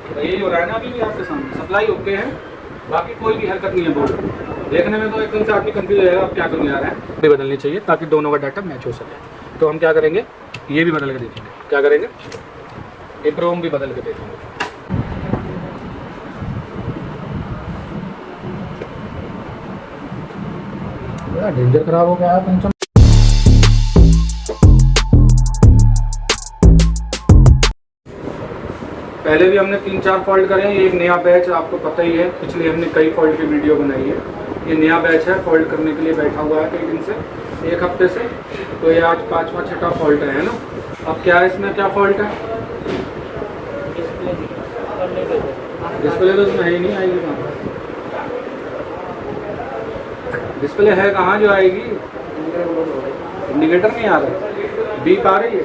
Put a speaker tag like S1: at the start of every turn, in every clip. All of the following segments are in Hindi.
S1: तो यही हो रहा है ना अभी भी आपके सामने, सप्लाई ओके है, बाकी कोई भी हरकत नहीं है बोर्ड। देखने में तो एकदम से आदमी कंफ्यूज हो जाएगा अब क्या करूँ यार है। भी बदलनी चाहिए ताकि दोनों का डाटा मैच हो सके। तो हम क्या करेंगे, ये भी बदल के देखेंगे। क्या करेंगे, EEPROM भी बदल के देखेंगे। बड़ा डेंजर खराब हो गया है पंचम। पहले भी हमने 3-4 फॉल्ट करे हैं। ये एक नया बैच आपको पता ही है, पिछले हमने कई फॉल्ट की वीडियो बनाई है। ये नया बैच है, फॉल्ट करने के लिए बैठा हुआ है कई दिन से, 1 हफ्ते से। तो ये आज 5वां-6वां फॉल्ट है ना। अब क्या है इसमें, क्या फॉल्ट है? डिस्प्ले तो इसमें है ही नहीं, आएगी कहाँ? डिस्प्ले है कहाँ जो आएगी? इंडिकेटर नहीं आ रहा, बीप आ रही है,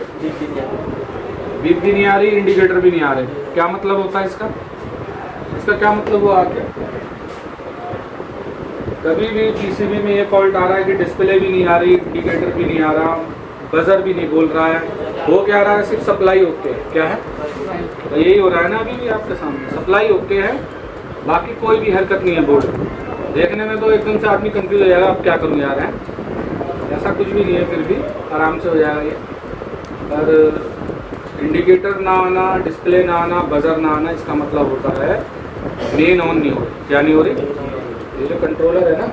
S1: बीप भी नहीं आ रही, इंडिकेटर भी नहीं आ रहे। क्या मतलब होता है इसका? इसका क्या मतलब हुआ आगे? कभी भी पीसीबी में ये फॉल्ट आ रहा है कि डिस्प्ले भी नहीं आ रही, इंडिकेटर भी नहीं आ रहा, बजर भी नहीं बोल रहा है, वो क्या आ रहा है, सिर्फ सप्लाई ओके है। क्या है? तो यही हो रहा है ना अभी भी आपके सामने, सप्लाई ओके है, बाकी कोई भी हरकत नहीं है बोर्ड। देखने में तो एकदम से आदमी कंफ्यूज हो जाएगा अब क्या करूँ यार है। ऐसा कुछ भी नहीं है, फिर भी आराम से हो जाएगा ये। और इंडिकेटर ना आना, डिस्प्ले ना आना, बजर ना आना, इसका मतलब होता है मेन ऑन नहीं हो रही। क्या नहीं हो रही? ये जो कंट्रोलर है ना,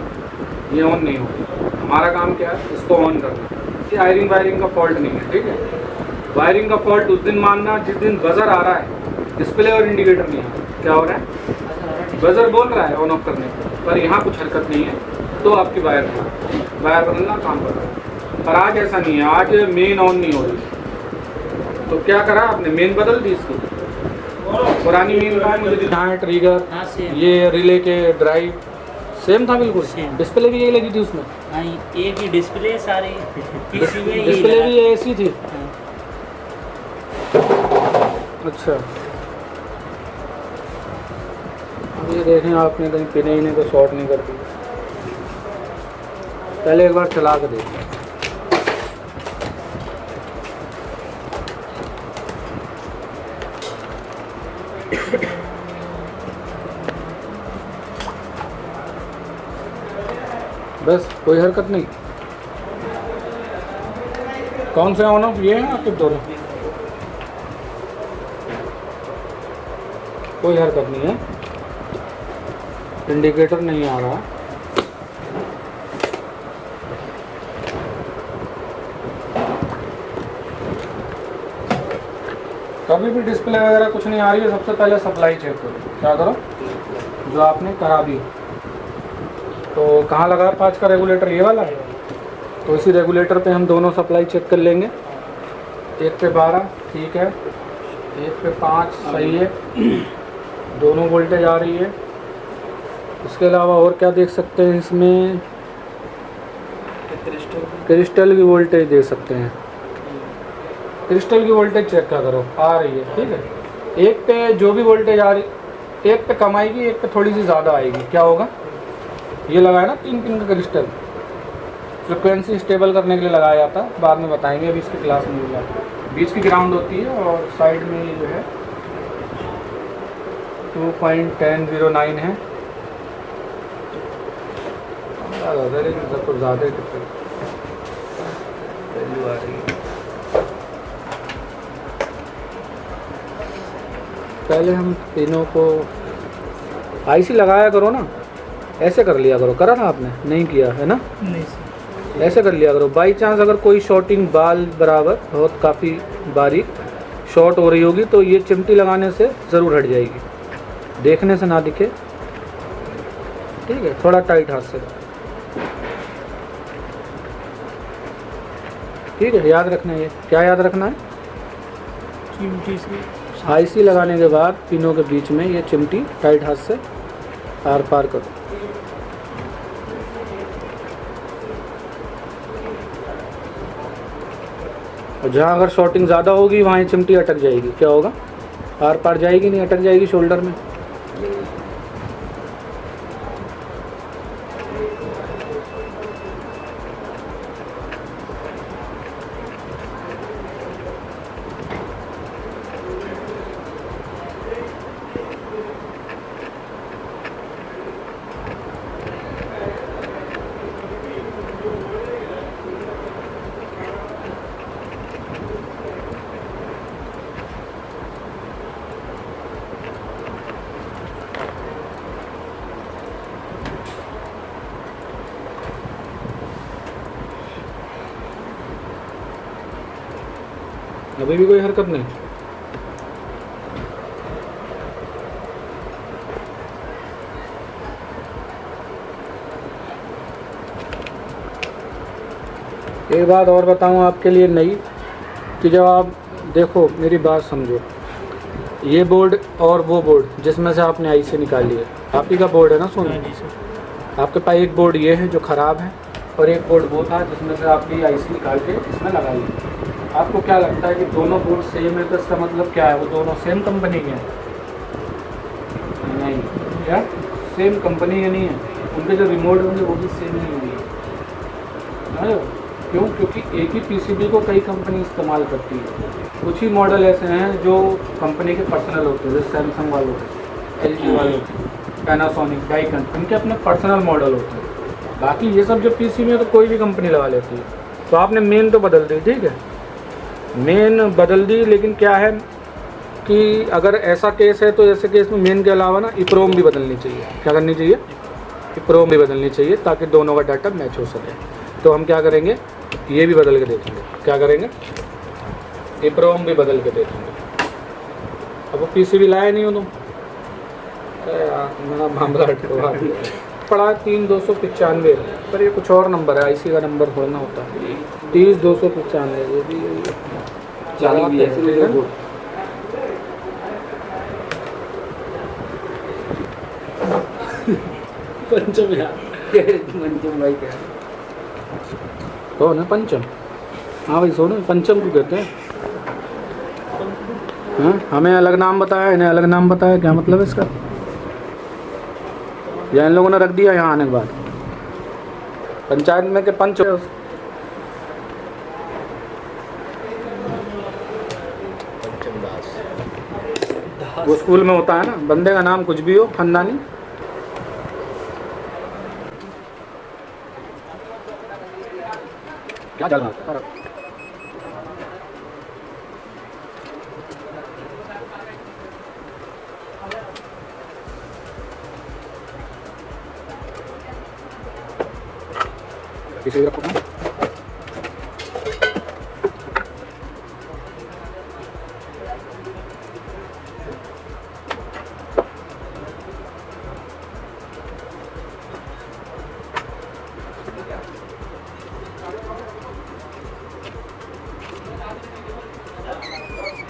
S1: ये ऑन नहीं हो रही। हमारा काम क्या है, इसको ऑन करना। ये आयरिंग वायरिंग का फॉल्ट नहीं है, ठीक है। वायरिंग का फॉल्ट उस दिन मानना जिस दिन बजर आ रहा है, डिस्प्ले और इंडिकेटर नहीं आ रहा। क्या हो रहा है? बजर बोल रहा है ऑन ऑफ करने पर यहाँ कुछ हरकत नहीं है, तो आपकी वायर बदलना काम कर रहा है। पर आज ऐसा नहीं है, आज मेन ऑन नहीं हो रही। तो क्या करा आपने, मेन बदल दी इसकी। पुरानी मेन का मुझे दिखाया, ट्रिगर, ये रिले के ड्राइव सेम था बिल्कुल, डिस्प्ले भी यही लगी थी उसमें।
S2: हाँ, एक ही डिस्प्ले सारी
S1: डिस्प्ले भी ऐसी थी। अच्छा, अब ये देखें आपने कहीं पिने ही को शॉर्ट नहीं कर दी। पहले एक बार चला के देखें। बस, कोई हरकत नहीं। कौन से ऑन ऑफ, ये हैं आपके दोनों? कोई हरकत नहीं है, इंडिकेटर नहीं आ रहा। कभी भी डिस्प्ले वगैरह कुछ नहीं आ रही है, सबसे पहले सप्लाई चेक करो। क्या करो, जो आपने करा दी। तो कहाँ लगा है 5 का रेगुलेटर, ये वाला है। तो इसी रेगुलेटर पे हम दोनों सप्लाई चेक कर लेंगे। एक पे 12 ठीक है, एक पे 5 सही है, दोनों वोल्टेज आ रही है। इसके अलावा और क्या देख सकते हैं इसमें, क्रिस्टल की वोल्टेज देख सकते हैं। क्रिस्टल की वोल्टेज चेक क्या करो, आ रही है, ठीक है। एक पे जो भी वोल्टेज आ रही, एक पे कम आएगी, एक पे थोड़ी सी ज़्यादा आएगी। क्या होगा, ये लगाया ना 3 पिन का क्रिस्टल, फ्रिक्वेंसी स्टेबल करने के लिए लगाया जाता है, बाद में बताएंगे, अभी इसकी क्लास में मिल जाता है। बीच की ग्राउंड होती है और साइड में ये जो है 2.1009 है। तो ज़्यादा वैल्यू आ रही है। पहले हम पिनों को आईसी लगाया करो ना, ऐसे कर लिया करो। करा ना आपने? नहीं किया है ना?
S2: नहीं,
S1: ऐसे कर लिया करो। बाई चांस अगर कोई शॉर्टिंग बाल बराबर बहुत काफ़ी बारीक शॉर्ट हो रही होगी तो ये चिमटी लगाने से ज़रूर हट जाएगी, देखने से ना दिखे, ठीक है। थोड़ा टाइट हाथ से, ठीक है। याद रखना है, ये क्या याद रखना है,
S2: चिमटी से
S1: आईसी लगाने के बाद पिनों के बीच में ये चिमटी टाइट हाथ से आर पार करो। और जहाँ अगर शॉर्टिंग ज़्यादा होगी वहाँ ये चिमटी अटक जाएगी। क्या होगा, आर पार जाएगी नहीं, अटक जाएगी शोल्डर में। अभी भी कोई हरकत नहीं। एक बात और बताऊं आपके लिए नई, कि जब आप देखो मेरी बात समझो, ये बोर्ड और वो बोर्ड जिसमें से आपने आईसी निकाली है, आप ही का बोर्ड है ना सोनू?
S2: हाँ जी सर।
S1: आपके पास एक बोर्ड ये है जो ख़राब है, और एक बोर्ड वो था जिसमें से आपने आईसी निकाल के इसमें लगा ली। आपको क्या लगता है कि दोनों बोर्ड सेम है, तो इसका मतलब क्या है, वो दोनों सेम कंपनी के हैं? नहीं, क्या सेम कंपनी के नहीं है, उनके जो रिमोट होंगे वो भी सेम नहीं होंगे। समझ लो क्यों? क्योंकि एक ही पीसीबी को कई कंपनी इस्तेमाल करती है। कुछ ही मॉडल ऐसे हैं जो कंपनी के पर्सनल होते हैं, जैसे सैमसंग वाले होते हैं, एलजी वाले होते हैं, पैनासोनिक, डाइकन, इनके अपने पर्सनल मॉडल होते हैं। बाकी ये सब जो पीसीबी है तो कोई भी कंपनी लगा लेती है। तो आपने मेन तो बदल दी, ठीक है, मेन बदल दी, लेकिन क्या है कि अगर ऐसा केस है तो ऐसे केस में मेन के अलावा ना इप्रोम भी बदलनी चाहिए। क्या करनी चाहिए? इप्रोम भी बदलनी चाहिए, ताकि दोनों का डाटा मैच हो सके। तो हम क्या करेंगे, ये भी बदल के देखेंगे। क्या करेंगे? इप्रोम भी बदल के देखेंगे। अब वो पीसीबी लाए नहीं हो तुम, मेरा मामला पड़ा 3295, पर ये कुछ और नंबर है, आईसी का नंबर थोड़ा होता है। 30295 ये भी पंचम यार, पंचम भाई क्या तो ना पंचम। हाँ भाई सोनू, पंचम को कहते हैं। हाँ, हमें अलग नाम बताया, इन्हें अलग नाम बताया, क्या मतलब है इसका? या इन लोगों ने रख दिया यहाँ आने के बाद पंचायत में के पंच। वो स्कूल में होता है ना, बंदे का नाम कुछ भी हो, खानदानी। क्या चल रहा है? किसी रखो ना।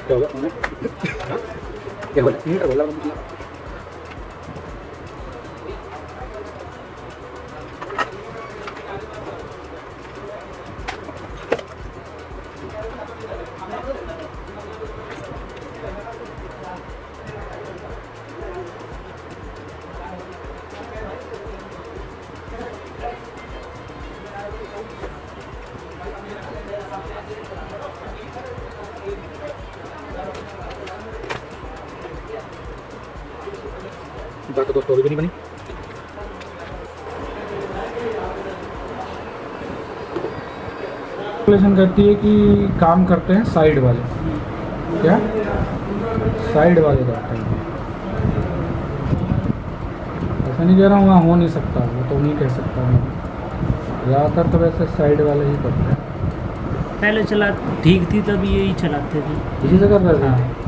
S1: क्या होगा? क्या बोला? बात तो स्टोरी भी नहीं बनी। कैलकुलेशन करती है कि काम करते हैं साइड वाले, क्या साइड वाले करते हैं। ऐसा नहीं कह रहा हूँ वहाँ हो नहीं सकता, वो तो नहीं कह सकता मैं, ज़्यादातर तो वैसे साइड वाले ही करते हैं।
S2: पहले चला ठीक थी तब यही चलाते थे,
S1: इसी से कर रहे थे।
S2: हाँ।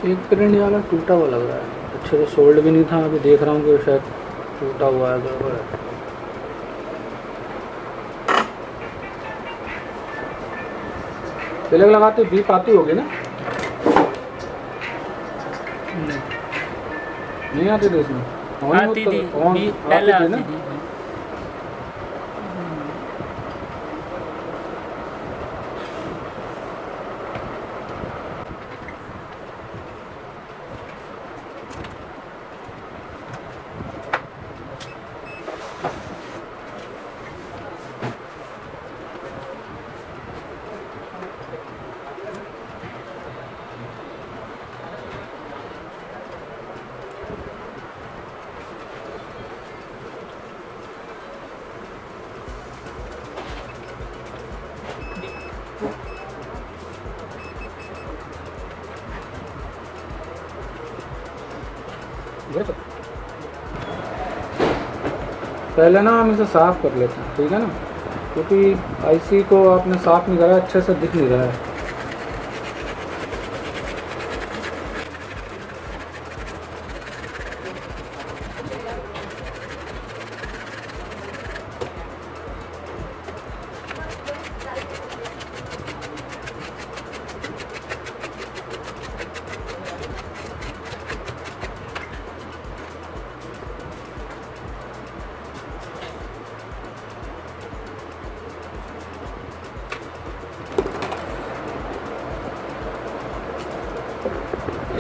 S1: एक प्रिंट वाला टूटा हुआ लग रहा है, अच्छे से सोल्ड भी नहीं था। अभी देख रहा हूँ कि शायद टूटा हुआ है, गड़बड़ है। प्लग लगाते बीप आती होगी ना? नहीं आती थी इसमें?
S2: आती थी, पहले आती थी।
S3: पहले ना हम इसे साफ़ कर लेते हैं, ठीक है ना, क्योंकि आईसी को आपने साफ़ नहीं करा, अच्छे से दिख नहीं रहा है।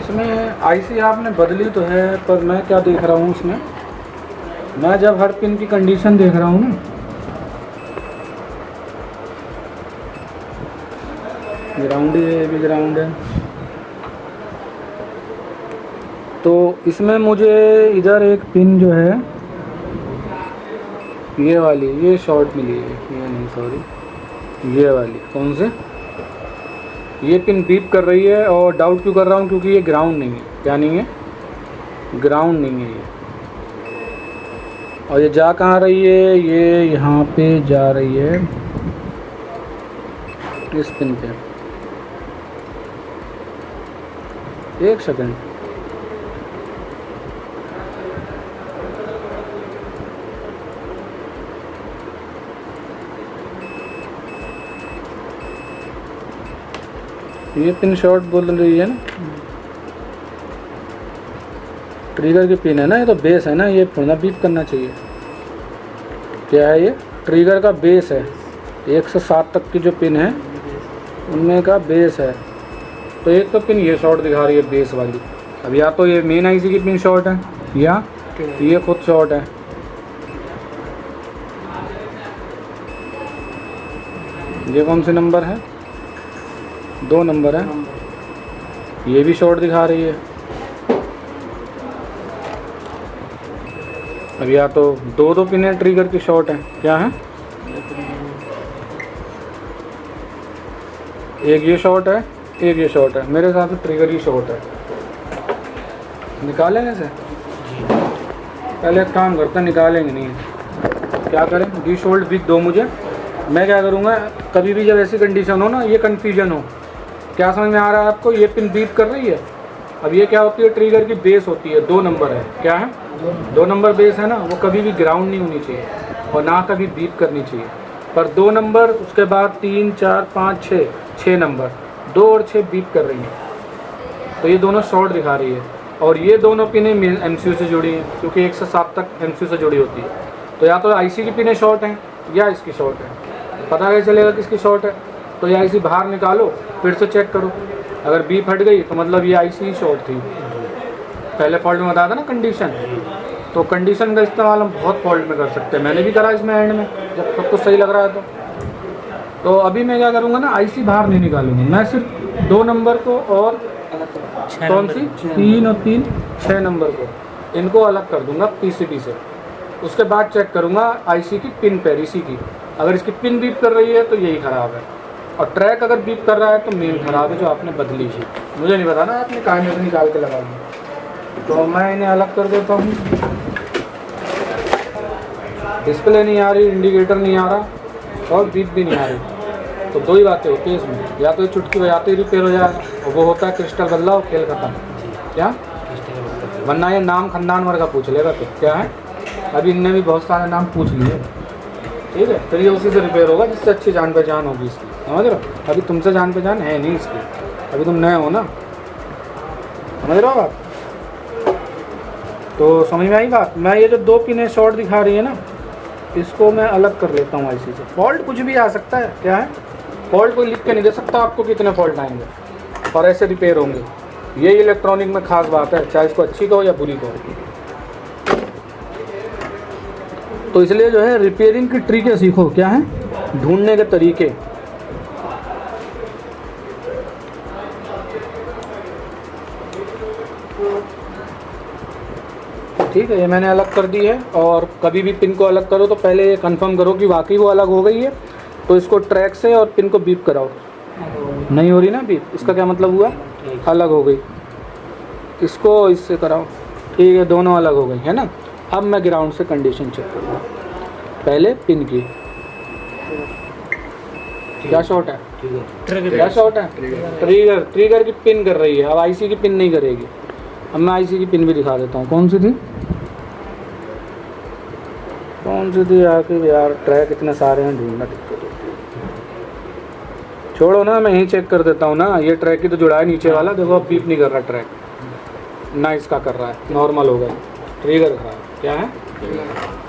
S3: इसमें आईसी आपने बदली तो है, पर मैं क्या देख रहा हूँ इसमें, मैं जब हर पिन की कंडीशन देख रहा हूँ ना, ग्राउंड है, ये भी ग्राउंड है, तो इसमें मुझे इधर एक पिन जो है ये वाली, ये शॉर्ट मिली है, ये नहीं सॉरी, ये वाली कौन से, ये पिन बीप कर रही है। और डाउट क्यों कर रहा हूँ, क्योंकि ये ग्राउंड नहीं है। क्या नहीं है? ग्राउंड नहीं है ये। और ये जा कहाँ रही है, ये यहाँ पे जा रही है इस पिन पे। एक सेकंड, ये पिन शॉर्ट बोल रही है ना, ट्रिगर की पिन है ना, ये तो बेस है ना, ये थोड़ा बीप करना चाहिए। क्या है ये? ट्रिगर का बेस है, 1 से 7 तक की जो पिन है उनमें का बेस है। तो एक तो पिन ये शॉर्ट दिखा रही है, बेस वाली। अब या तो ये मेन आईसी की पिन शॉर्ट है, या ये खुद शॉर्ट है। ये कौन से नंबर है? 2 नंबर है, ये भी शॉर्ट दिखा रही है। अब या तो दो पिनें ट्रिगर की शॉर्ट है, क्या है? एक ये शॉर्ट है, एक ये शॉर्ट है। मेरे हिसाब से ट्रिगर ही शॉर्ट है। निकालेंगे इसे? पहले एक काम करते हैं, निकालेंगे नहीं, क्या करें? डी शोल्ड विथ दो मुझे। मैं क्या करूँगा, कभी भी जब ऐसी कंडीशन हो ना, ये कन्फ्यूजन हो, क्या समझ में आ रहा है आपको? ये पिन बीप कर रही है। अब ये क्या होती है? ट्रिगर की बेस होती है, 2 नंबर है। क्या है? 2 नंबर बेस है ना, वो कभी भी ग्राउंड नहीं होनी चाहिए और ना कभी बीप करनी चाहिए। पर 2 नंबर, उसके बाद 3, 4, 5, 6 नंबर, 2 और 6 बीप कर रही हैं। तो ये दोनों शॉर्ट दिखा रही है। और ये दोनों पिनें MCU से जुड़ी हैं, क्योंकि 1 से 7 तक MCU से जुड़ी होती है। तो या तो आईसी की पिनें शॉर्ट हैं या इसकी शॉर्ट है। पता कैसे चलेगा किसकी शॉर्ट है? तो ये आईसी बाहर निकालो, फिर से चेक करो। अगर बीप हट गई तो मतलब ये आईसी ही शॉर्ट थी। पहले फॉल्ट में बताया था ना कंडीशन, तो कंडीशन का इस्तेमाल हम बहुत फॉल्ट में कर सकते हैं। मैंने भी करा इसमें एंड में, जब सब कुछ सही लग रहा है तो अभी मैं क्या करूँगा ना, आईसी बाहर नहीं निकालूंगा, मैं सिर्फ 2 नंबर को और कौन सी 3 और 3 6 नंबर को, इनको अलग कर दूंगा पीसीबी से। उसके बाद चेक करूँगा आईसी की पिन पर, इसी की। अगर इसकी पिन बीप कर रही है तो यही ख़राब है, और ट्रैक अगर बीप कर रहा है तो मेन ख़राब है जो आपने बदली थी। मुझे नहीं पता ना आपने काहे में से निकाल के लगा दी। तो मैं इन्हें अलग कर देता हूँ। डिस्प्ले नहीं आ रही, इंडिकेटर नहीं आ रहा और बीप भी नहीं आ रही। तो 2 ही बातें होती है इसमें, या तो ये चुटकी बजाते ही रिपेयर हो जाए, और वो होता है क्रिस्टल बदला और खेल खत्म। क्या, वरना ये नाम खानदान वर्ग का पूछ लेगा तो क्या है। अभी इनने भी बहुत सारे नाम पूछ लिए, ठीक है, फिर ये उसी से रिपेयर होगा जिससे अच्छी जान पहचान होगी इसकी, समझ रहे हो। अभी तुमसे जान पहचान है नहीं इसकी, अभी तुम नए हो ना, समझ रहे हो आप। तो समझ में आई बात। मैं ये जो 2 पिनें शॉर्ट दिखा रही है ना, इसको मैं अलग कर लेता हूँ आईसी से। फॉल्ट कुछ भी आ सकता है, क्या है, फॉल्ट कोई लिख के नहीं दे सकता आपको कितने फॉल्ट आएंगे और ऐसे रिपेयर होंगे। ये इलेक्ट्रॉनिक में खास बात है, चाहे इसको अच्छी कहो या बुरी कहो। तो इसलिए जो है रिपेयरिंग की ट्रिकें सीखो, क्या है, ढूंढने के तरीके। ठीक है, ये मैंने अलग कर दी है। और कभी भी पिन को अलग करो तो पहले ये कंफर्म करो कि वाकई वो अलग हो गई है। तो इसको ट्रैक से और पिन को बीप कराओ। नहीं हो रही ना बीप, इसका क्या मतलब हुआ, अलग हो गई। इसको इससे कराओ, ठीक है, दोनों अलग हो गई है ना। अब मैं ग्राउंड से कंडीशन चेक करूँगा। पहले पिन की क्या शॉट है, क्या शॉट है, ट्रिगर की पिन कर रही है। अब आईसी की पिन नहीं करेगी। अब मैं आईसी की पिन भी दिखा देता हूँ। कौन सी थी, कौन सी थी आके यार, ट्रैक इतने सारे हैं, ढूंढना दिक्कत होती है। छोड़ो ना, मैं यहीं चेक कर देता हूँ ना। ये ट्रैक ही तो जुड़ा है नीचे वाला, देखो अब बीप नहीं कर रहा ट्रैक ना, इसका कर रहा है, नॉर्मल हो गया। ट्रिगर खराब, क्या है,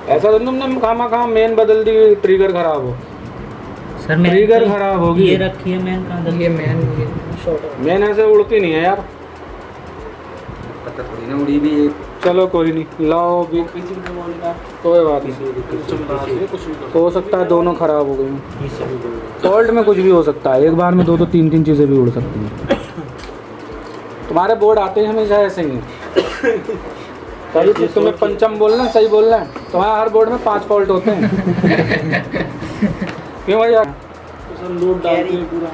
S3: ऐसा तो तुमने खामा मेन बदल दी, ट्रिगर खराब हो।
S2: सर मैन
S3: ट्रिगर खराब होगी।
S2: ये रखी है मैन कहाँ,
S4: ये
S3: मैन ऐसे उड़ती नहीं है यार,
S4: पता थोड़ी ना उड़ी भी है।
S3: चलो कोई नहीं, लाओ भी, कोई बात नहीं। हो सकता है दोनों खराब हो गई। फॉल्ट में कुछ भी हो सकता है, एक बार में 2 3 चीज़ें भी उड़ सकती हैं। तुम्हारे बोर्ड आते हैं हमेशा ऐसे ही। तभी तो तुम्हें पंचम बोलना सही बोलना है। तुम्हारे हर बोर्ड में 5 फॉल्ट होते हैं। क्यों भैया, लोड डालते हैं पूरा,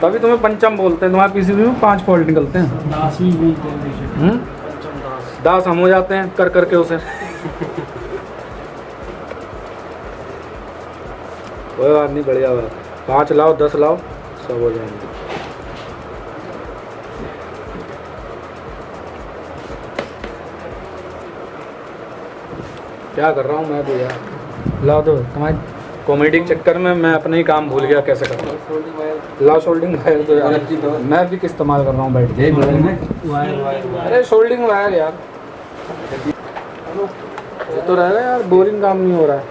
S3: तभी तुम्हें पंचम बोलते हैं। तुम्हारे पीसीबी में 5 फॉल्ट निकलते हैं।
S1: दास भी बोलते हैं,
S3: दास हम हो जाते हैं कर करके उसे। कोई बात नहीं, बढ़िया बात। 5 लाओ 10 लाओ, सब हो जाएंगे। क्या कर रहा हूँ मैं भी यार, लाओ दो। तुम्हारी कॉमेडी के चक्कर में मैं अपना ही काम भूल गया कैसे करना है। लाओ शोल्डिंग वायर तो यार, मैं भी इस्तेमाल कर रहा हूँ बैठ के। अरे शोल्डिंग वायर यार, ये तो रहेगा यार, बोरिंग काम नहीं हो रहा है।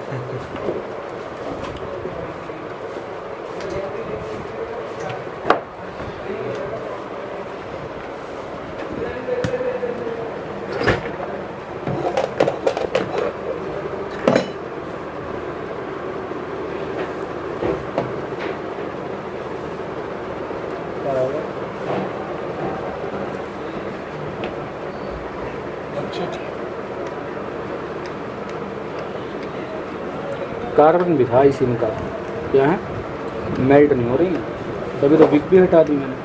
S3: कार्बन भी था इसी में का, क्या है, मेल्ट नहीं हो रही है। तभी तो विक भी हटा दी मैंने।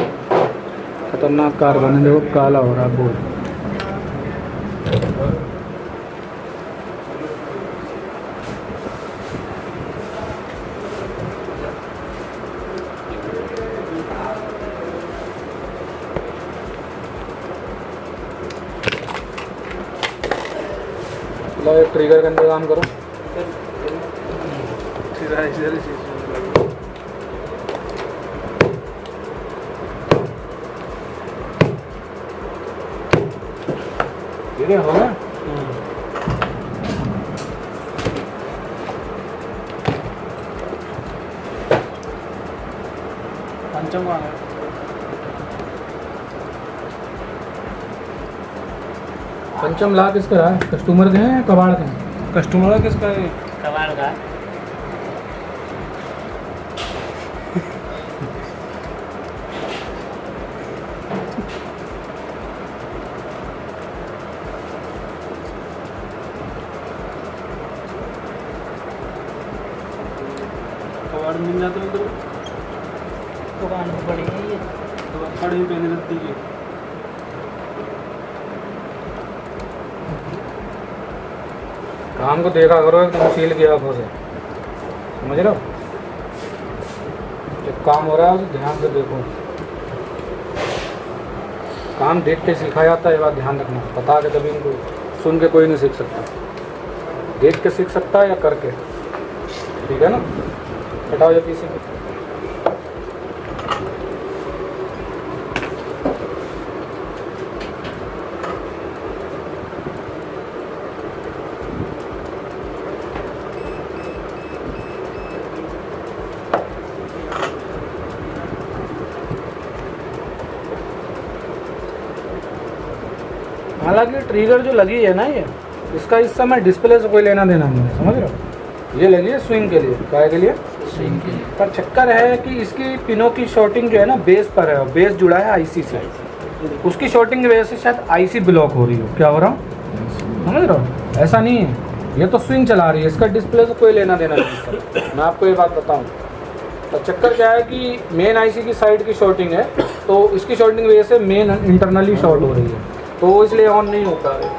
S3: खतरनाक कार्बन है, देखो काला हो रहा है बोर्ड। लो ट्रिगर का इंतजाम करो। ठीक है, हो गया।
S1: पंचम आ गया।
S3: पंचम ला किसका रहा है, कस्टमर के हैं या कबाड़ के हैं?
S1: कस्टमर किसका है?
S2: कबाड़ का।
S1: कबाड़ मिल जाते हैं तो
S2: दुकान में पड़ी है ये।
S1: खड़ी पहने लगती है।
S3: काम को देखा करो एकदम सील की आंखों से, समझ रहे हो। जब काम हो रहा है उसे ध्यान से देखो। काम देख के सीखा जाता है, ये बात ध्यान रखना। बता के कभी इनको सुन के कोई नहीं सीख सकता, देख के सीख सकता है या करके, ठीक है ना। हटाओ ये पीछे। हालांकि ट्रिगर जो लगी है ना, ये इसका इस समय डिस्प्ले से कोई लेना देना नहीं है, समझ रहे हो। ये लगी है स्विंग के लिए, क्या के लिए, स्विंग के लिए। पर चक्कर है कि इसकी पिनों की शॉर्टिंग जो है ना बेस पर है, और बेस जुड़ा है आईसी से, उसकी शॉर्टिंग की वजह से शायद आईसी ब्लॉक हो रही हो। क्या हो रहा हूँ, समझ रहे हो। ऐसा नहीं है, ये तो स्विंग चला रही है, इसका डिस्प्ले से कोई लेना देना नहीं है। मैं आपको ये बात बताऊँ, तो चक्कर क्या है कि मेन आईसी की साइड की शॉर्टिंग है, तो इसकी शॉर्टिंग की वजह से मेन इंटरनली शॉर्ट हो रही है, तो इसलिए ऑन नहीं होता है।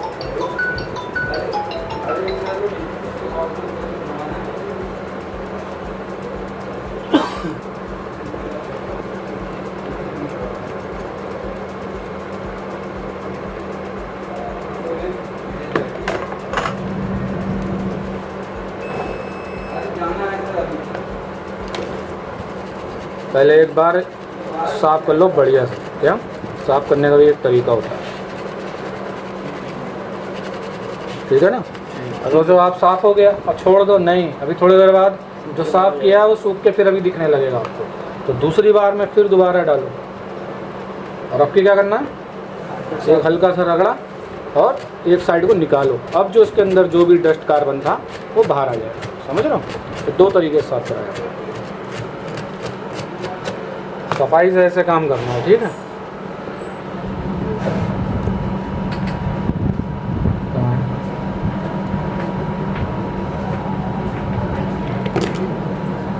S3: पहले एक बार साफ कर लो बढ़िया से। क्या साफ करने का भी एक तरीका होता है, ठीक है ना। अगर जो आप साफ हो गया और छोड़ दो, नहीं, अभी थोड़ी देर बाद जो साफ किया है वो सूख के फिर अभी दिखने लगेगा आपको, तो दूसरी बार में फिर दोबारा डालो। और अब क्या करना है, एक हल्का सा रगड़ा और एक साइड को निकालो। अब जो इसके अंदर जो भी डस्ट कार्बन था वो बाहर आ जाएगा, समझ रहे हो। तो दो तरीके से साफ कराया जाएगा, सफाई से ऐसे काम करना है, ठीक है।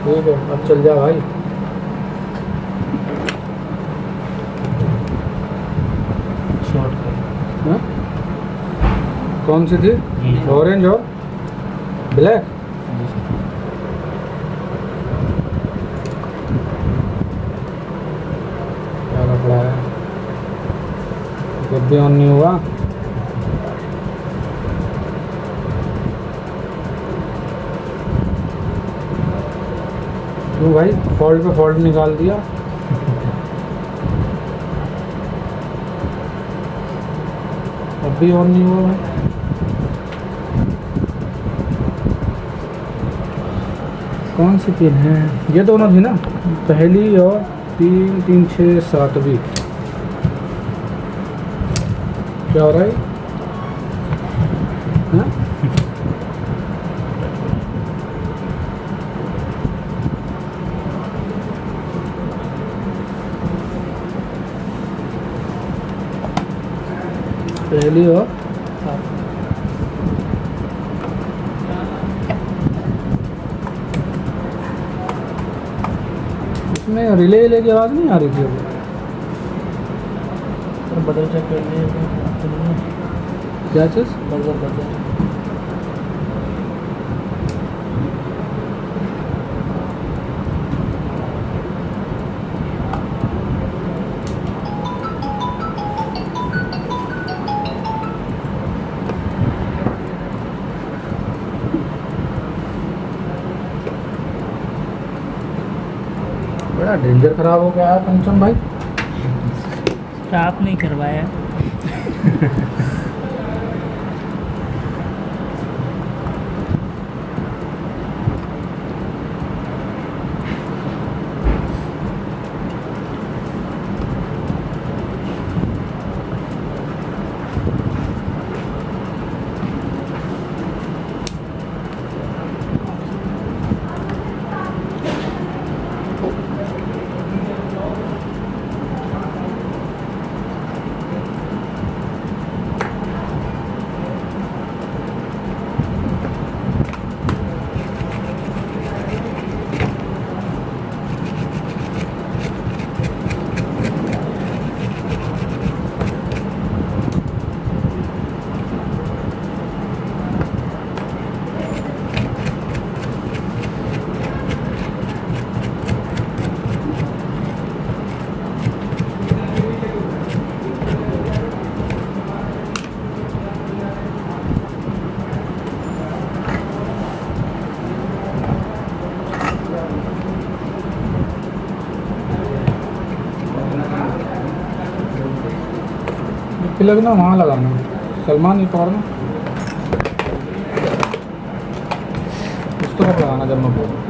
S3: ठीक है, अब चल जा भाई। हाँ? कौन सी थी, ऑरेंज और ब्लैक। क्या लफड़ा है, जब भी ऑन नहीं हुआ। क्यों भाई, फॉल्ट पे फॉल्ट निकाल दिया। अब भी ऑन नहीं हुआ भाई। कौन सी पिन है, ये दोनों थी ना, पहली और 3 3 6 7वीं। क्या हो रहा है, हाँ? पहली और इसमें रिले की आवाज़ नहीं आ रही थी अभी।
S2: बदल चेक कर लिए,
S3: क्या चीज़,
S2: बदल
S3: बड़ा डेंजर खराब हो गया है पंचम भाई।
S2: स्टाफ नहीं करवाया।
S3: प्लग ना वहाँ लगाना, सलमान ये पकड़ना, इस तरफ लगाना जब मैं बोलूँ।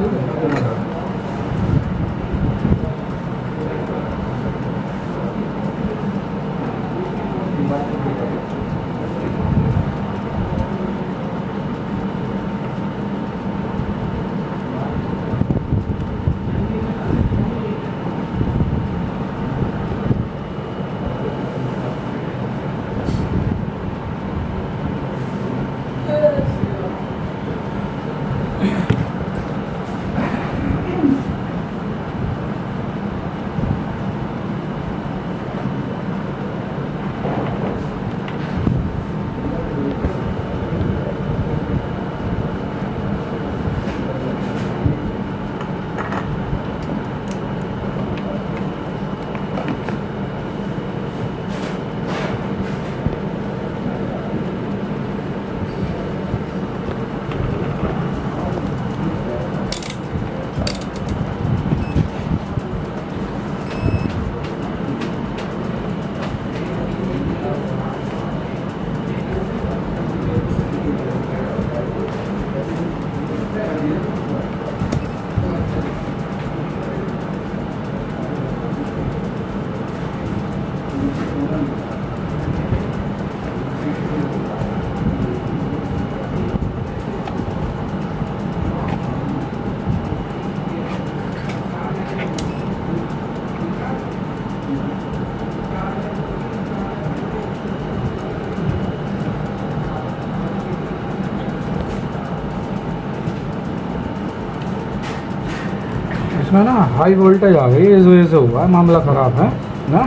S3: इसमें ना हाई वोल्टेज आ गई, इस वजह से हुआ है, मामला ख़राब है ना।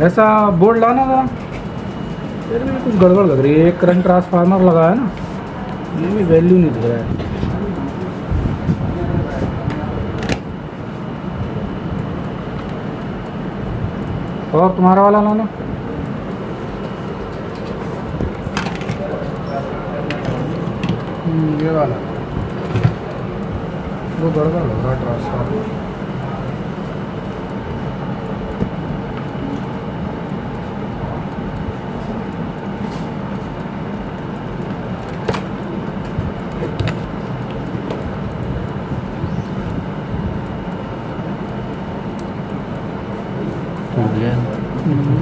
S3: ऐसा बोर्ड लाना था, फिर भी कुछ गड़बड़ लग रही है। एक करंट ट्रांसफार्मर लगा है ना, ये भी वैल्यू नहीं दिख रहा है। और तुम्हारा वाला लाना, ये वाला वो गड़बड़ लग रहा है ट्रांसफार्मर।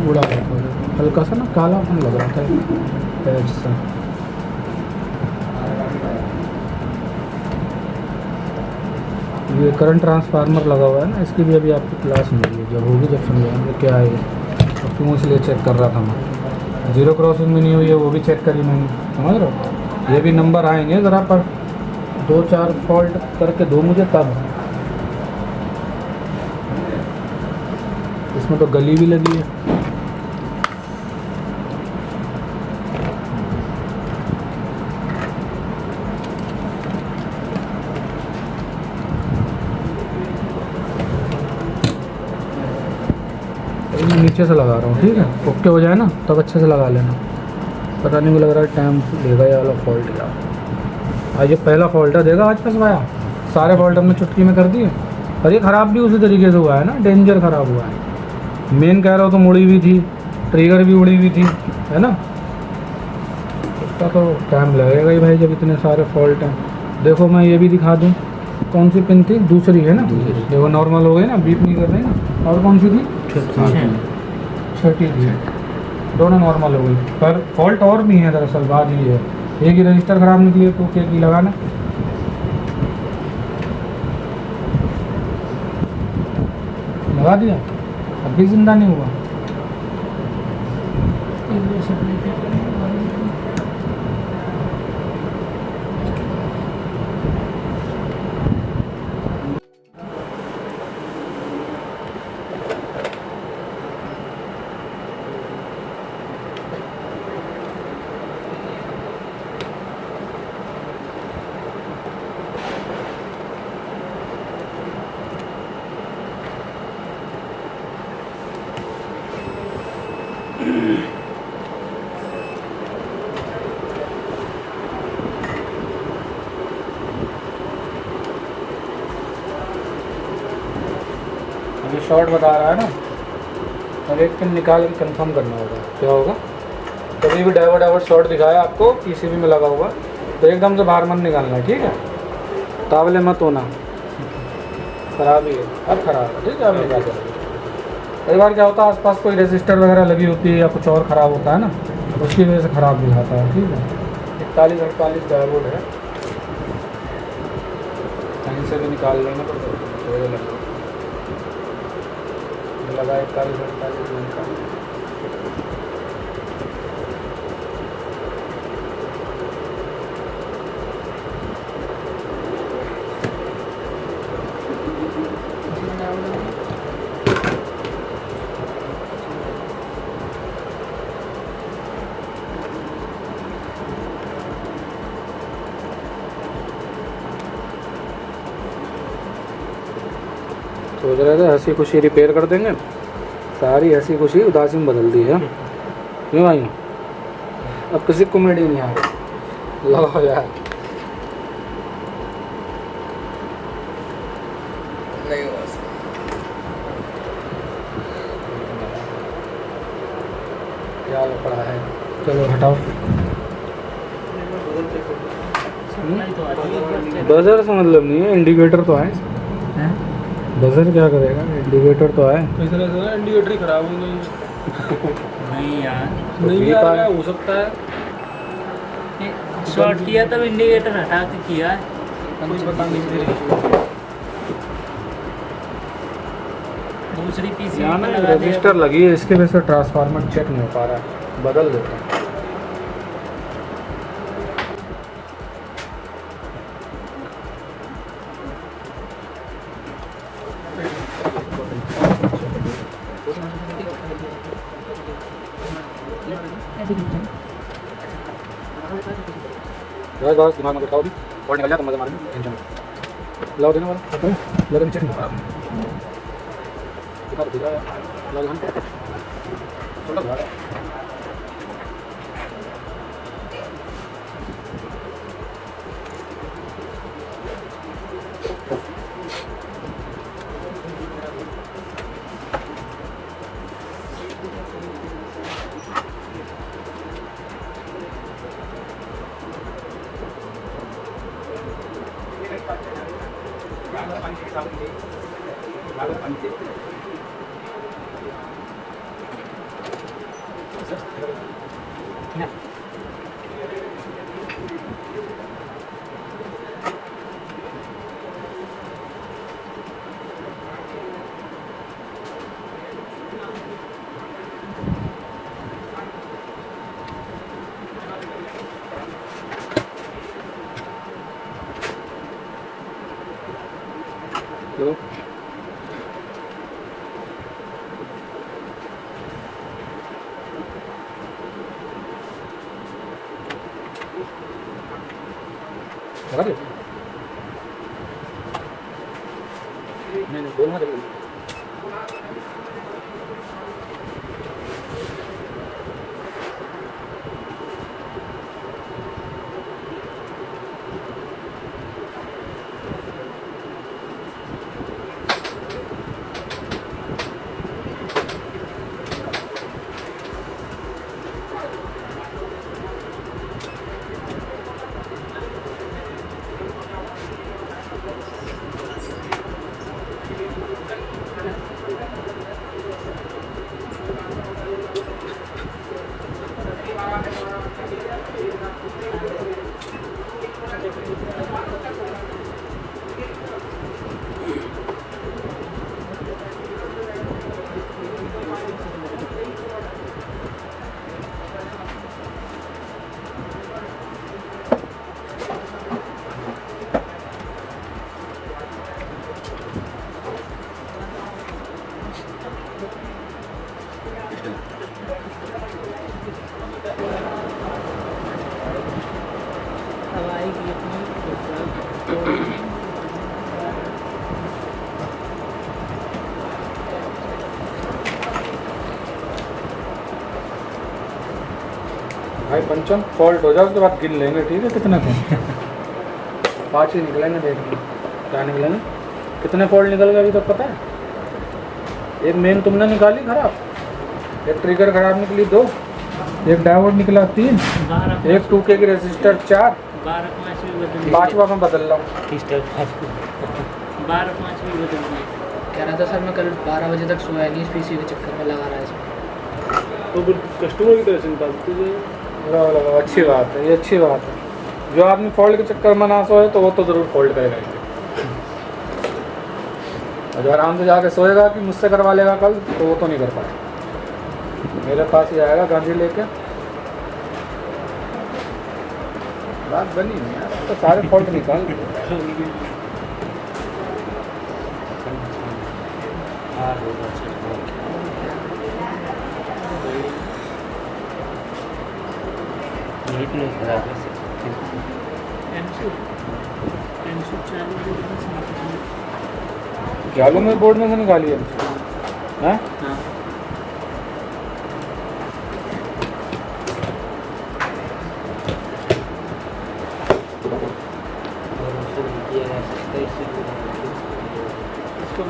S3: उड़ा हल्का सा ना कालापन लग रहा था एज सा। ये करंट ट्रांसफार्मर लगा हुआ है ना, इसकी भी अभी आपकी क्लास मिली है, जब होगी जब समझाएंगे क्या है। अब क्यों इसलिए चेक कर रहा था मैं, जीरो क्रॉसिंग भी नहीं हुई है, वो भी चेक करी मैंने, समझ रहे हो। ये भी नंबर आएंगे ज़रा पर 2-4 फॉल्ट करके दो मुझे, तब इसमें तो गली भी लगी है। नीचे से लगा रहा हूँ, ठीक है, ओके हो जाए ना तब अच्छे से लगा लेना। पता नहीं मुझे लग रहा है टाइम देगा ये वाला फॉल्ट यार। आज ये पहला फॉल्ट है, देगा आज फंसवाया, सारे फॉल्ट हमने चुटकी में कर दिए। और ये ख़राब भी उसी तरीके से हुआ है ना, डेंजर ख़राब हुआ है। मेन कह रहा हो तो मुड़ी भी थी, ट्रिगर भी उड़ी हुई थी, है ना। इसका तो टाइम लगेगा ही भाई, जब इतने सारे फॉल्ट हैं। देखो मैं ये भी दिखा दूँ, कौन सी पिन थी, दूसरी है ना, देखो नॉर्मल हो गई ना, बीप नहीं कर रही ना। और कौन सी थी, छठी थी, दोनों नॉर्मल हो गई। पर फॉल्ट और भी है दरअसल, बात ये है, एक ही रजिस्टर ख़राब निकली है तो क्या की लगाना। लगा दिया, अब भी जिंदा नहीं हुआ। ये शॉर्ट बता रहा है ना, अब एक पिन निकाल के कंफर्म करना होगा। क्या होगा, कभी भी डाइवर्ट शॉर्ट दिखाया आपको पीसीबी में लगा हुआ तो एकदम से बाहर मत निकालना है, ठीक है। तावले मत होना, खराब ही है, अब खराब है, ठीक है। अब निकाल देना। कई बार क्या होता है आसपास कोई रेजिस्टर वगैरह लगी होती है या कुछ और ख़राब होता है ना, उसकी वजह से ख़राब दिखाता है, ठीक है। 41-48 डायोड है, कहीं से भी निकाल लेना तो लगा 41-48 सोच रहे थे हंसी खुशी रिपेयर कर देंगे, सारी हंसी खुशी उदासी में बदल दी है। क्यों भाई, अब किसी कॉमेडी नहीं आ रही, लगाओ यार। क्या लफड़ा है, चलो हटाओ।
S2: तो आती है
S3: बजर से मतलब नहीं है, इंडिकेटर तो है।
S2: हैं?
S3: बजर क्या करेगा, इंडिकेटर तो है।
S1: इस तरह से ना इंडिकेटर ही खराब हो गई,
S2: नहीं यार,
S1: नहीं
S3: ठीक
S1: यार
S3: है।
S1: हो सकता है,
S2: शॉर्ट किया तब इंडिकेटर हटा के किया है।
S1: कुछ पता नहीं दे रही।
S2: दूसरी पीसी
S3: यहाँ
S2: में
S3: ना
S2: लगा दिया।
S3: रजिस्टर लगी है, इसके वजह से ट्रांसफार्मर चेक नहीं हो पा रहा है, बदल देते हैं। बस दिमाग में बताओ भी और निकल जाए तो मजा मारेंगे, टेंशन नहीं। लाओ देना वाला लगा नीचे नहीं दिखा दो यार, लाओ हम छोटा सा तो लगा दिया? नहीं बोलना चाहिए।
S2: अब आएगी अपनी
S3: भाई पंचम फॉल्ट हो जाए उसके बाद गिन लेंगे, ठीक है। कितने थे 5 ही निकलेंगे, देख लेंगे क्या निकलेंगे। कितने फॉल्ट निकल गए अभी तक पता है? एक मेन तुमने निकाली खराब, एक ट्रिगर खराब निकली 2, एक डायोड निकला 3,
S2: 12
S3: एक 2K की रेजिस्टर 4,
S2: 12 5 भी बदल
S3: 5वां मैं बदल रहा हूँ।
S2: 12 5 भी बदल दिए।
S5: कह रहा था सर मैं कल 12 बजे तक सोया नहीं, इस पीसी के चक्कर में लगा रहा है इसमें।
S1: तो फिर कस्टमर की तरह से निकाल दीजिए।
S3: लगाओ, अच्छी बात है, ये अच्छी बात है। जो आदमी फॉल्ट के चक्कर में ना सोए तो वो तो ज़रूर फॉल्ट करेगा इसे। और जो आराम से जाके सोएगा कि मुझसे करवा लेगा कल, तो वो तो नहीं कर पाएगा। मेरे पास ही आएगा गांधी लेके। बात बनी नहीं यार, तो सारे फॉल्ट निकाल दिए।
S2: एमसी चालू
S3: चालू में बोर्ड में से निकाली है हैं?
S2: हाँ इसको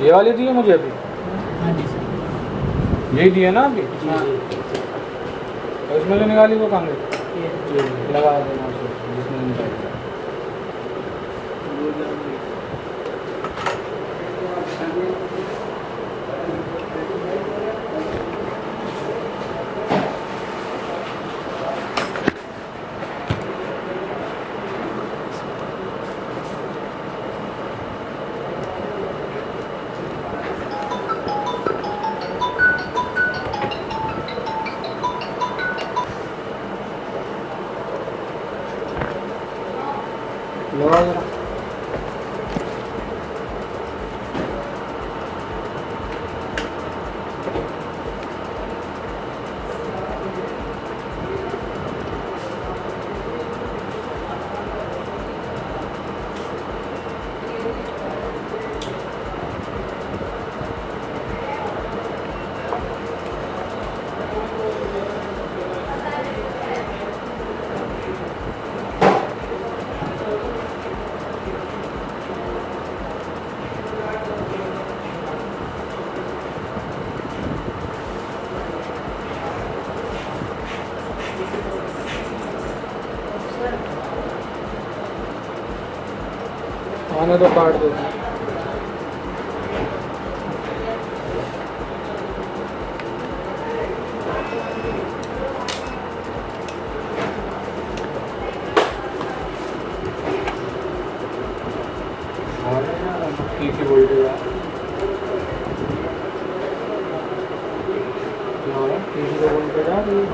S3: ये वाली दी है मुझे अभी,
S2: हाँ जी सर।
S3: यही दी है ना अभी?
S2: हाँ
S3: और इसमें जो निकाली वो काम लगा देना उसको, जिसमें निकाली। लगा जरा। आने तो काट दो। की वोल्टेज है वोल्टेज आ रही है।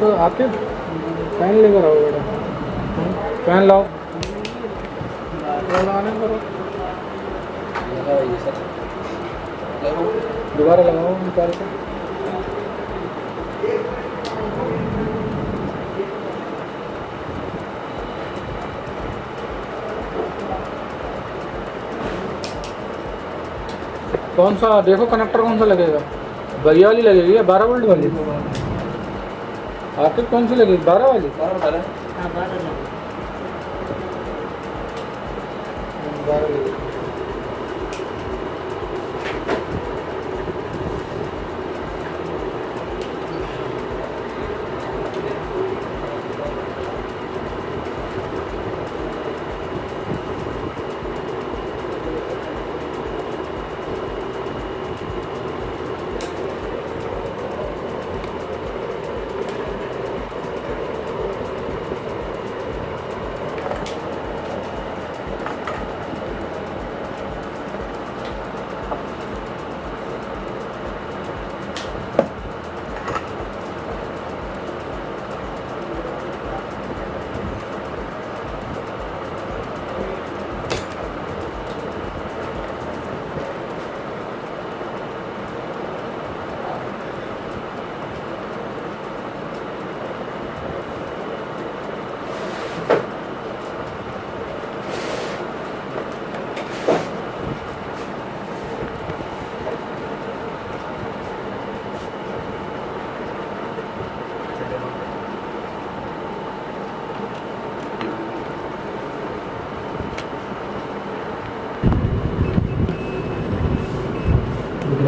S3: तो आके फैन लेकर आओ बेटा, फैन लाओ, लगाने करो, दोबारा लगाओ निकाल के। कौन सा देखो कनेक्टर कौन सा लगेगा? बढ़िया वाली लगेगी या 12 वोल्ट वाली? आखिर कौन सी लगेगी? 12 वाली?
S2: हाँ 12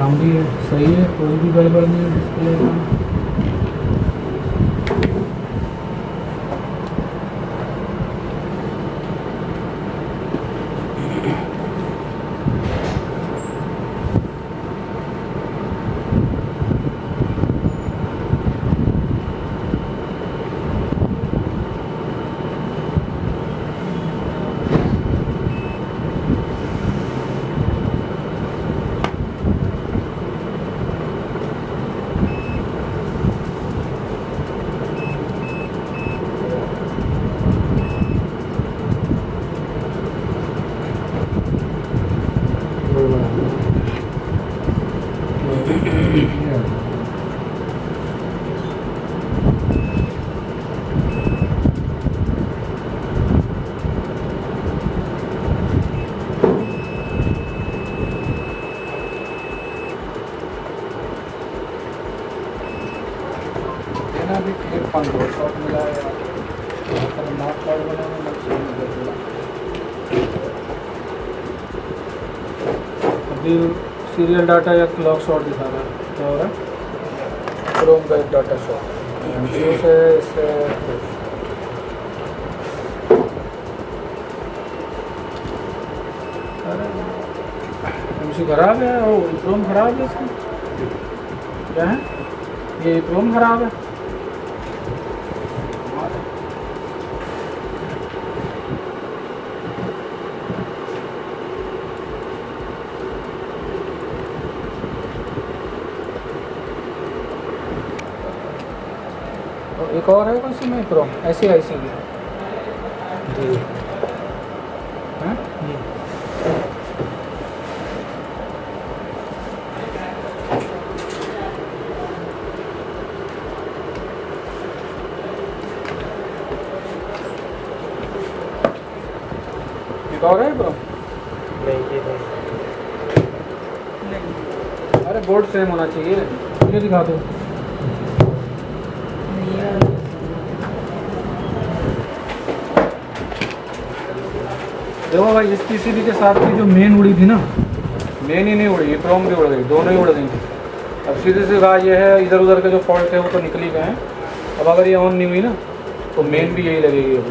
S3: काम भी सही है, कोई भी गड़बड़ नहीं है डिस्प्ले का। भी एक 5 शॉट मिला है यार, खतरनाक कार्ड बनाने में अभी सीरियल डाटा या क्लॉक शॉट दिखा रहा है। क्या हो रहा है? क्रोम का एक डाटा शॉट जियो से इससे एमसी खराब है और क्रोम खराब है इसका। क्या है ये? क्रोम खराब है। एक और है कौन सी में क्रोम ऐसी ऐसी भी हैं? एक और है क्रोम? अरे बोर्ड सेम होना चाहिए। ये दिखा दो। देखो भाई इस पीसीबी के साथ की जो मेन उड़ी थी ना, मेन ही नहीं उड़ी, क्रोम भी उड़ गई, दोनों ही उड़ गई थी। अब सीधे सी बात ये है इधर उधर के जो फॉल्ट है वो तो निकल ही गए हैं। अब अगर ये ऑन नहीं हुई ना तो मेन भी यही लगेगी, अब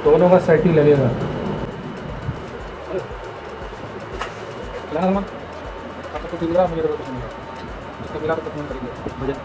S3: दोनों का सेट ही लगेगा। आपको कुछ मिला मुझे तो कुछ नहीं इसका मिला तो फोन करिए मुझे।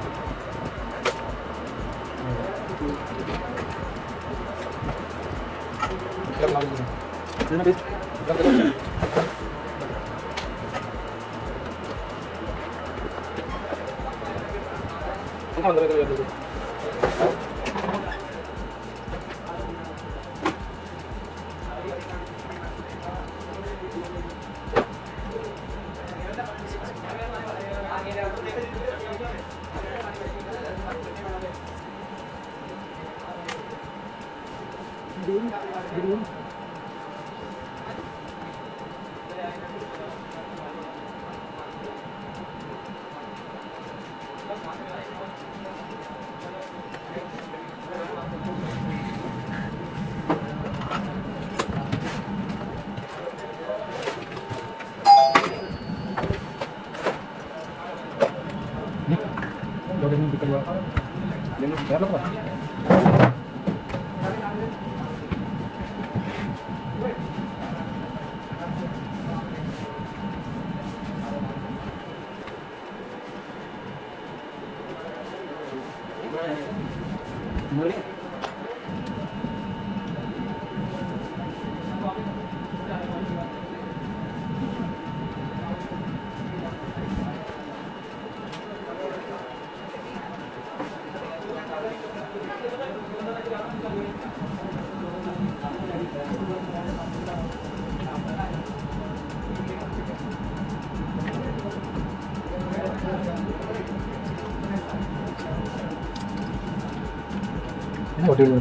S3: होटल में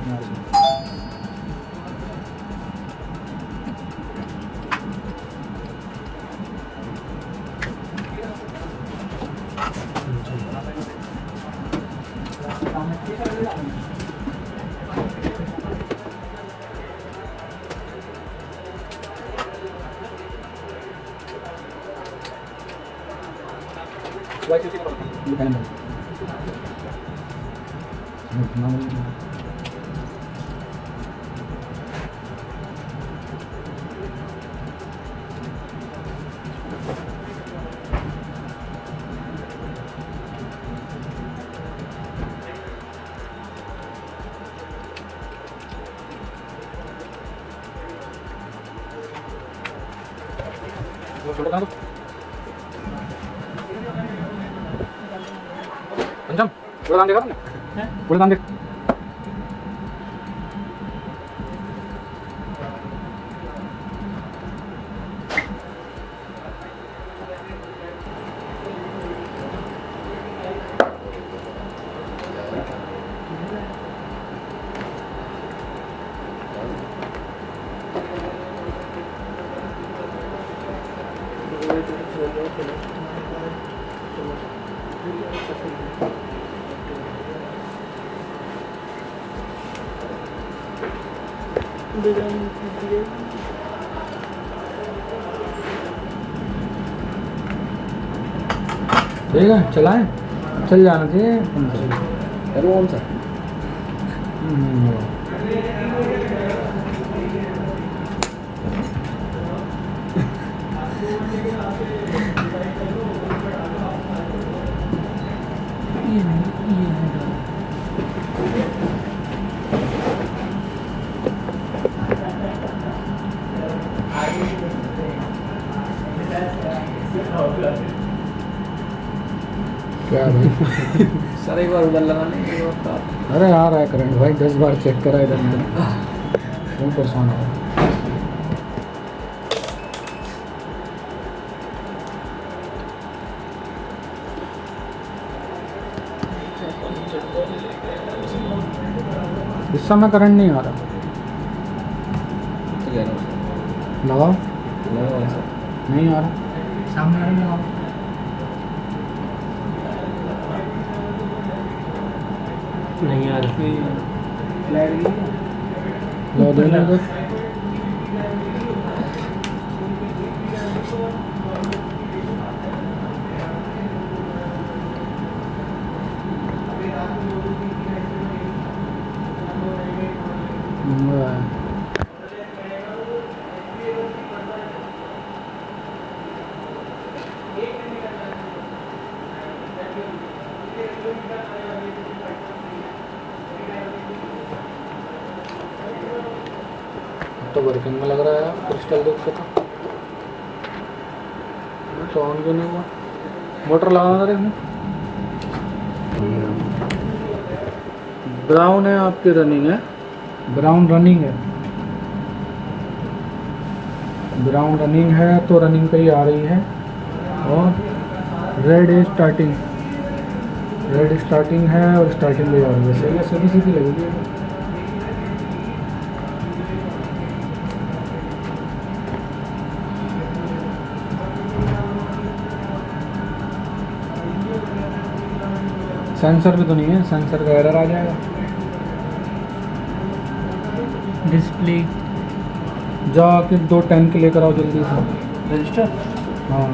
S3: पंचम कूड़ेदान देखा तुमने? कूड़ेदान देख। ठीक है चलाएं, चल जाना चाहिए।
S4: करूँ कौन सा?
S2: ये नहीं डाला।
S3: क्या भाई?
S4: सर एक बार उधर लगाने एक बार तार।
S3: अरे आ रहा है करंट भाई, 10 बार चेक करा इधर अंदर, क्यों परेशान हो? इस समय करंट नहीं आ रहा।
S4: तो कह रहा हूँ सर।
S3: लगाओ,
S4: लगाओ सर।
S3: नहीं आ रहा।
S2: सामने आ रही है आप। नहीं आ रही।
S3: लो देना इधर। तो वर्किंग में लग रहा है क्रिस्टल देख के तो ऑन क्यों नहीं हुआ? मोटर लगाना था इसमें। ब्राउन है आपकी रनिंग है, ब्राउन रनिंग है, ब्राउन रनिंग है तो रनिंग पे ही आ रही है। और red is starting, red starting है और स्टार्टिंग पे आ रही है। सही है, सीधी सीधी लगेगी। सेंसर भी तो नहीं है, सेंसर का एरर आ जाएगा।
S2: डिस्प्ले
S3: जाके 210 के लेकर आओ जल्दी से।
S2: रजिस्टर।
S3: हाँ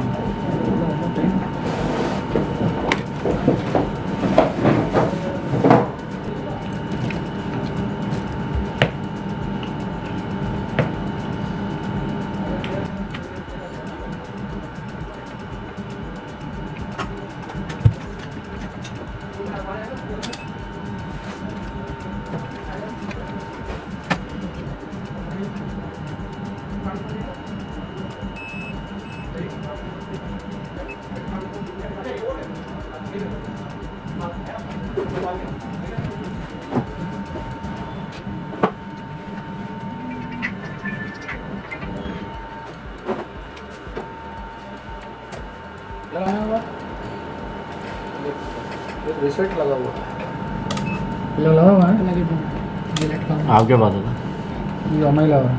S3: लगाया हुआ, एक रिसेट लगा हुआ है। लगा हुआ है,
S5: लगे दो डिलीट का
S2: आपके पास था।
S3: ये हमें लगा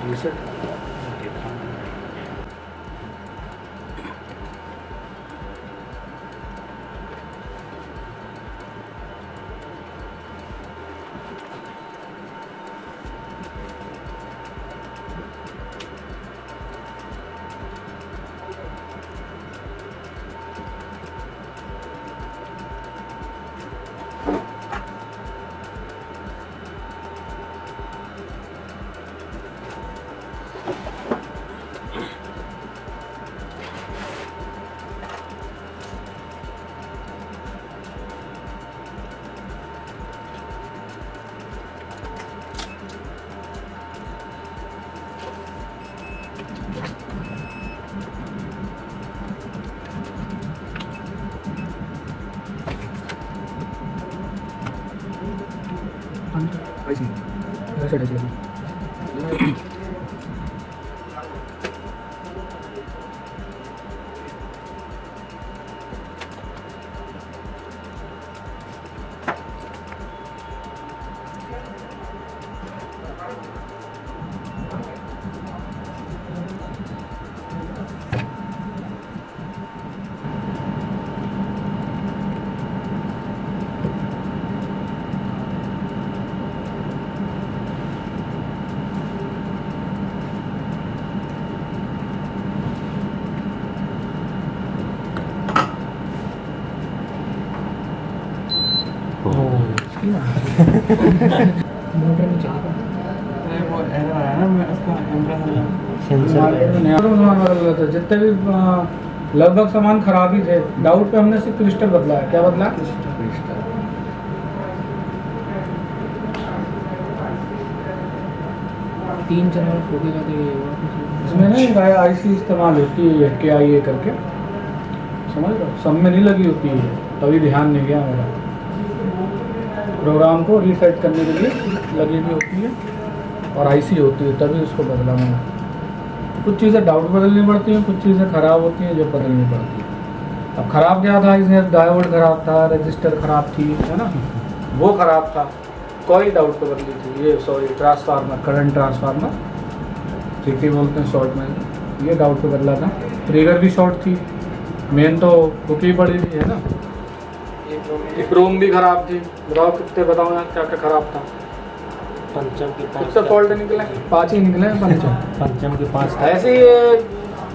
S3: रिसेट।
S5: मोटर नहीं चलेगा।
S3: सामान बदल रहे थे, जितने भी लगभग सामान खराब ही थे। डाउट पे हमने सिर्फ क्रिस्टल बदला है। क्या बदला?
S5: तीन चैनल फूकेगा तो ये होगा कुछ।
S3: इसमें ना आईसी इस्तेमाल होती है KIA करके, समझ लो, सब में नहीं लगी होती है, तभी ध्यान नहीं गया मेरा। प्रोग्राम को रीसेट करने के लिए लगी हुई होती है और आईसी होती है, तभी उसको बदला मैंने। कुछ चीज़ें डाउट बदलनी पड़ती हैं, कुछ चीज़ें ख़राब होती हैं जो बदलनी पड़ती है। अब ख़राब क्या था, इसमें डायोड ख़राब था, रजिस्टर ख़राब थी, है ना, वो ख़राब था। कॉइल डाउट पे बदली थी, ये सॉरी ट्रांसफार्मर, करंट ट्रांसफार्मर ठीक बोलते हैं शॉर्ट में, ये डाउट पे बदला था। ट्रिगर भी शॉर्ट थी, मेन तो रुकी पड़ी थी, है ना। ये क्रोम भी ख़राब थी। बताओ कितने, बताओ यार क्या क्या ख़राब था।
S2: पंचम के
S3: कितने फॉल्ट निकले? 5 ही निकले हैं।
S2: पंचम के 5
S3: ऐसे ही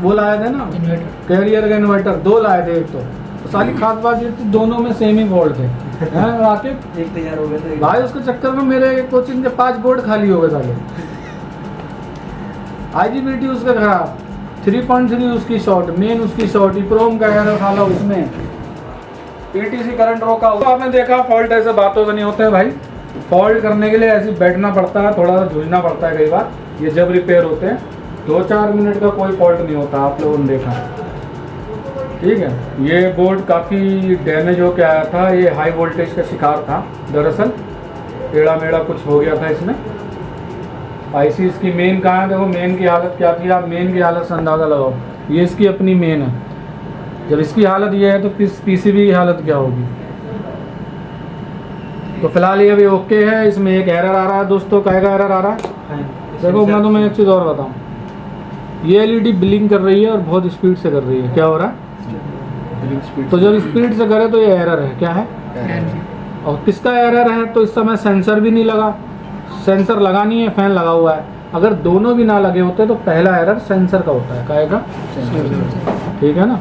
S3: वो लाए थे ना
S5: इन्वर्टर
S3: कैरियर का इन्वर्टर, 2 लाए थे। एक तो सारी खास बात ये थी, दोनों में सेम ही बोर्ड थे, हैं वाकिफ।
S4: एक तैयार हो गया था
S3: भाई उसके चक्कर में मेरे कोचिंग के 5 बोर्ड खाली हो गए साले। IGBT उसका खराब, 3.3 उसकी शॉर्ट, मेन उसकी शॉर्ट, क्रोम का एरर साला उसमें, PTC करंट रोका हुआ। आपने देखा फॉल्ट ऐसे बातों से नहीं होते हैं भाई। फॉल्ट करने के लिए ऐसे बैठना पड़ता है, थोड़ा सा जूझना पड़ता है कई बार। ये जब रिपेयर होते हैं 2-4 मिनट का कोई फॉल्ट नहीं होता, आप लोगों ने देखा, ठीक है। ये बोर्ड काफ़ी डैमेज हो के आया था, ये हाई वोल्टेज का शिकार था दरअसल, टेढ़ा मेढ़ा कुछ हो गया था इसमें। आईसी इसकी मेन कहाँ है, देखो मेन की हालत क्या थी, आप मेन की हालत से अंदाज़ा लगाओ। ये इसकी अपनी मेन है, जब इसकी हालत ये है तो PCB की हालत क्या होगी। तो फिलहाल ये अभी ओके है। इसमें एक एरर आ रहा है दोस्तों, काहेगा एरर आ रहा है देखो। मैं तुम्हें एक चीज़ और बताऊँ, ये LED ब्लिंक कर रही है और बहुत स्पीड से कर रही है। क्या हो रहा है? तो जब स्पीड से करे तो ये एरर है। क्या है? और किसका एरर है? तो इस समय सेंसर भी नहीं लगा, सेंसर लगा नहीं है, फैन लगा हुआ है। अगर दोनों भी ना लगे होते तो पहला एरर सेंसर का होता है, काहेगा, ठीक है ना।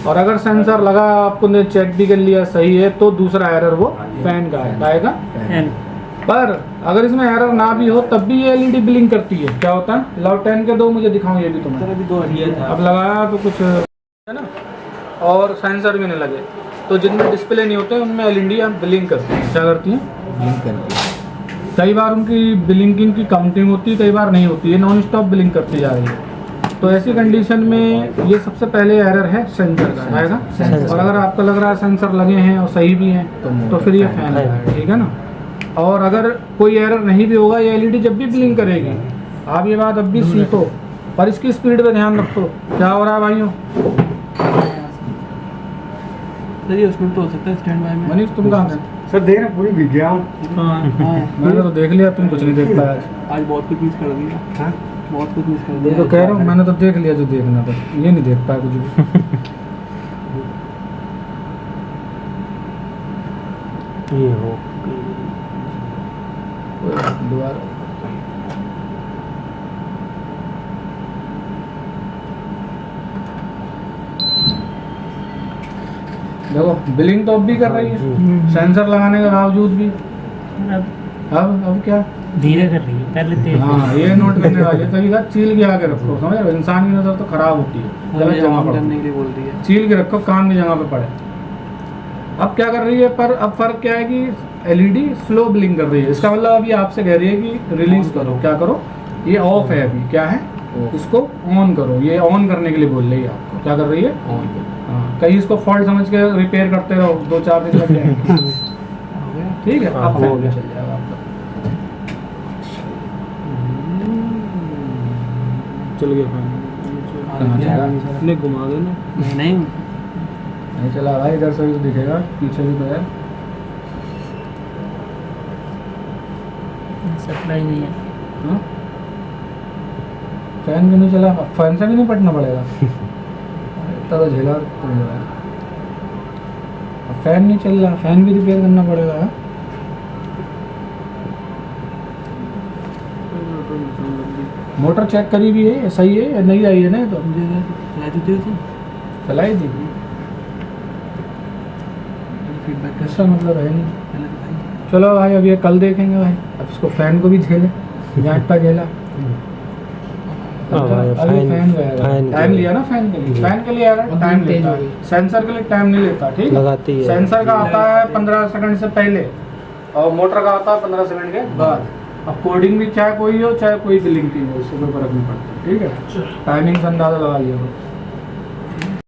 S3: और अगर सेंसर लगा, आपको ने चेक भी कर लिया सही है, तो दूसरा एरर वो फैन का है, काहेगा। पर अगर इसमें एरर ना भी हो तब भी ये LED ब्लिंक करती है। क्या होता है? लाओ 10 के 2 मुझे दिखाऊं, ये भी तुम्हें अब लगाया तो कुछ है ना, और सेंसर भी नहीं लगे। तो जिनमें डिस्प्ले नहीं होते उनमें LED ब्लिंक करती है। क्या करती हैं? ब्लिंक करती है। कई बार उनकी ब्लिंकिंग की काउंटिंग होती है, कई बार नहीं होती है, नॉन स्टॉप ब्लिंक करती जा रही है। तो ऐसी कंडीशन में ये सबसे पहले एरर है सेंसर का, आएगा। और अगर आपको लग रहा है सेंसर लगे हैं और सही भी हैं तो फिर ये फैन है, ठीक है ना। और अगर कोई एरर नहीं भी होगा, ये LED जब भी ब्लिंक करेगी। आप ये बात अब भी सीखो, पर इसकी स्पीड पे ध्यान रखो। क्या हो रहा है भाइयों?
S5: सर उसमें तो हो सकता है स्टैंड बाय में।
S3: मनीष तुम कहाँ थे?
S4: सर देख रहे पूरी भीग गया हूँ।
S3: मैंने तो देख लिया, तुम कुछ नहीं देख पाया।
S5: आज बहुत कुछ मिस कर दिया, बहुत कुछ मिस कर
S3: ये
S5: दिया।
S3: तो कह रहा हूँ, मैंने तो देख लिया जो देखना था, ये नहीं देख पाया कुछ भी।
S2: ये हो
S3: दोबारा देखो, बिलिंग तो अब भी कर रही है सेंसर लगाने के बावजूद भी।
S2: अब
S3: अब क्या
S2: धीरे कर रही है। पहले थे।
S3: हाँ ये नोट करने वाले तभी कहा चील के आगे रखो, समझ रहे हो? इंसान की नज़र तो खराब होती है, गलत जगह पर
S5: करने के लिए बोल रही है।
S3: चील के रखो, काम की जगह पे पड़े। अब क्या कर रही है, पर अब फर्क क्या है कि एलईडी स्लो ब्लिंक कर रही है, इसका मतलब अभी आपसे कह रही है कि रिलीज करो, क्या करो, ये ऑफ है अभी, क्या है, इसको ऑन करो, ये ऑन करने के लिए बोल रही है आपको, क्या कर रही है, ऑन। हाँ, कहीं इसको फॉल्ट समझ के रिपेयर करते रहो, 2-4 दिन लग जाएंगे। ठीक है, अब फैन भी चल जाएगा आपका, चल गया फैन। कहाँ चला?
S2: नहीं घुमा दो ना। नहीं
S3: नहीं चला भाई, इधर से भी तो दिखेगा, पीछे भी तो है।
S2: सप्लाई नहीं है।
S3: हाँ? फैन भी नहीं चला, फैन से भी नहीं पटना पड़ेगा। इतना तो झेला तुम लोग। अब फैन नहीं चल रहा, फैन भी रिपेयर करना पड़ेगा। हाँ? मोटर चेक करी भी है, सही है या नहीं आई है ना? तो चलाई थी, फीडबैक इसका मतलब है नहीं। चलो भाई अब ये कल देखेंगे भाई, अब इसको फैन को भी झेले, जांचता झेला। अभी फैन गया, टाइम लिया ना फैन के लिए, फैन के लिए यार टाइम लेता है, सेंसर के लिए टाइम नहीं लेता। ठीक है, सेंसर का आता है 15 सेकंड से पहले और मोटर का आता है 15 सेकंड के बाद। अब कोडिंग भी चाहे कोई हो चाहे कोई बिलिंग की हो, उससे कोई फर्क नहीं पड़ता। ठीक है, टाइमिंग से अंदाजा लगा लिया।